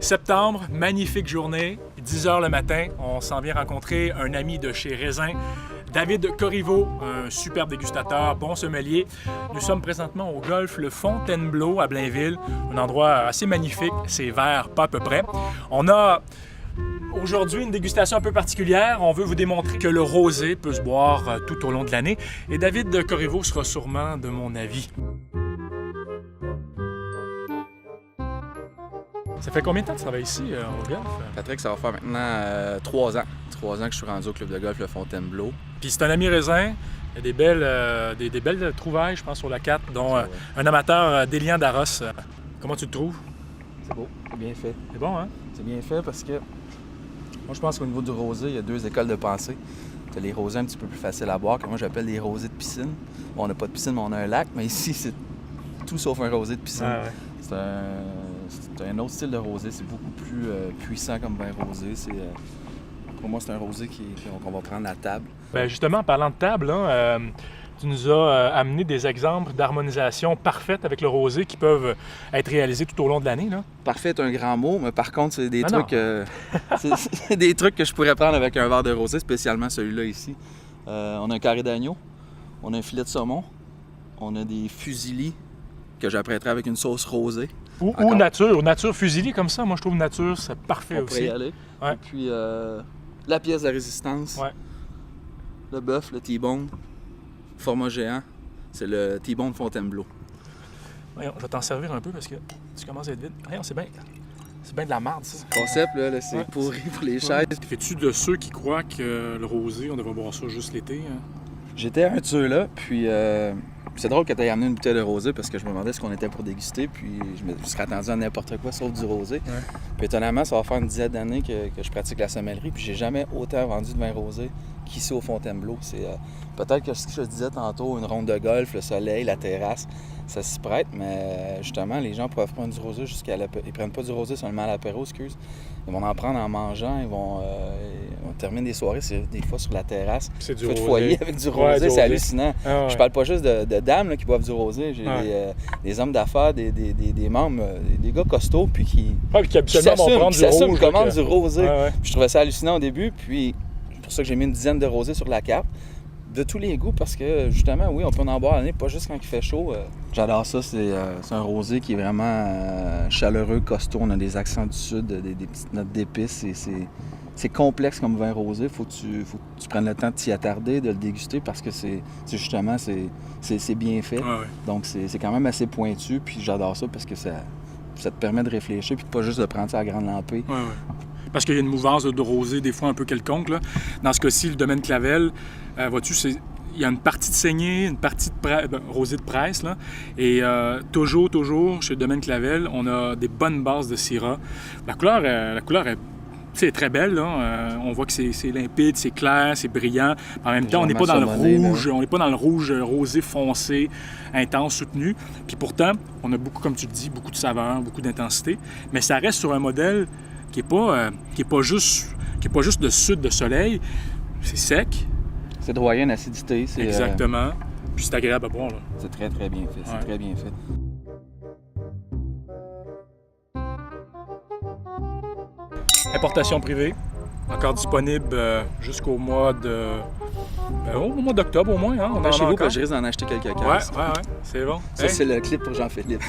Septembre, magnifique journée, 10 h le matin, on s'en vient rencontrer un ami de chez Raisin, David Corriveau, un superbe dégustateur, bon sommelier. Nous sommes présentement au golf Le Fontainebleau à Blainville, un endroit assez magnifique, c'est vert, pas à peu près. On a aujourd'hui une dégustation un peu particulière. On veut vous démontrer que le rosé peut se boire tout au long de l'année. Et David Corriveau sera sûrement de mon avis. Ça fait combien de temps que tu travailles ici au golf? Patrick, ça va faire maintenant 3 ans. 3 ans que je suis rendu au club de golf Le Fontainebleau. Puis c'est un ami Raisin. Il y a des belles trouvailles, je pense, sur la carte, dont un amateur d'Élian Darros. Comment tu te trouves? C'est beau, c'est bien fait. C'est bon, hein? C'est bien fait parce que moi, je pense qu'au niveau du rosé, il y a 2 écoles de pensée. Tu as les rosés un petit peu plus faciles à boire, que moi j'appelle les rosés de piscine. Bon, on n'a pas de piscine, mais on a un lac, mais ici, c'est tout sauf un rosé de piscine. Ah, ouais. C'est un autre style de rosé, c'est beaucoup plus puissant comme vin rosé. Pour moi, c'est un rosé qu'on va prendre à table. Bien, justement, en parlant de table, là, tu nous as amené des exemples d'harmonisation parfaite avec le rosé qui peuvent être réalisés tout au long de l'année. Là. Parfait est un grand mot, mais par contre, c'est des trucs c'est des trucs que je pourrais prendre avec un verre de rosé, spécialement celui-là ici. On a un carré d'agneau, on a un filet de saumon, on a des fusilis que j'apprêterai avec une sauce rosée. Ou nature fusilli comme ça. Moi, je trouve nature, c'est parfait on aussi. pourrait y aller. Ouais. Et puis, la pièce de résistance, Ouais. le bœuf, le T-bone, format géant, c'est le T-bone Fontainebleau. Voyons, je vais t'en servir un peu parce que tu commences à être vide. Voyons, c'est bien de la marde, ça. Le concept, là, c'est Ouais. pourri pour les chaises. Fais-tu de ceux qui croient que le rosé, on devrait boire ça juste l'été? Hein? J'étais un de ceux-là, puis c'est drôle que tu aies amené une bouteille de rosé parce que je me demandais ce qu'on était pour déguster, puis je me serais attendu à n'importe quoi sauf du rosé. Ouais. Puis étonnamment, ça va faire une dizaine d'années que je pratique la sommellerie, puis j'ai jamais autant vendu de vin rosé qu'ici au Fontainebleau. C'est peut-être que ce que je disais tantôt, une ronde de golf, le soleil, la terrasse, ça s'y prête, mais justement, les gens peuvent prendre du rosé jusqu'à l'apéro. Ils prennent pas du rosé seulement à l'apéro, excuse. Ils vont en prendre en mangeant, ils vont terminer des soirées, c'est des fois sur la terrasse. C'est du Feu de rosé. foyer avec du rosé, Ouais, du c'est rosé. hallucinant. Ah, ouais. Je parle pas juste de dames là, qui boivent du rosé, j'ai des hommes d'affaires, des membres, des gars costauds, puis qui Ouais, puis qui habituellement vont prendre du rouge. commandent donc, du rosé. ouais. Puis je trouvais ça hallucinant au début, puis c'est pour ça que j'ai mis une dizaine de rosés sur la carte. De tous les goûts, parce que justement, oui, on peut en boire l'année, pas juste quand il fait chaud. J'adore ça, c'est un rosé qui est vraiment chaleureux, costaud. On a des accents du sud, des petites notes d'épices. C'est complexe comme vin rosé. Faut que tu prennes le temps de t'y attarder, de le déguster, parce que c'est justement, c'est bien fait. Ouais, ouais. Donc c'est quand même assez pointu, puis j'adore ça parce que ça te permet de réfléchir, puis pas juste de prendre ça à grande lampée. Ouais, ouais. Parce qu'il y a une mouvance de rosé, des fois un peu quelconque. Là. Dans ce cas-ci, le domaine Clavel, vois-tu, il y a une partie de saignée, une partie de rosé de presse. Là. Et toujours, chez le domaine Clavel, on a des bonnes bases de syrah. La couleur est très belle. Là. On voit que c'est limpide, c'est clair, c'est brillant. En même temps, on n'est pas dans le rouge, on n'est pas dans le rouge rosé foncé, intense, soutenu. Puis pourtant, on a beaucoup, comme tu le dis, beaucoup de saveur, beaucoup d'intensité. Mais ça reste sur un modèle qui est pas juste de sud de soleil. C'est sec. C'est doyen d'acidité. Exactement. Puis c'est agréable à boire. Là. C'est très, très bien fait. C'est très bien fait. Importation privée. Encore disponible jusqu'au mois d'octobre au moins. Hein? On va chez vous, que je risque d'en acheter quelques caisses. Ouais. C'est bon. Ça, c'est le clip pour Jean-Philippe.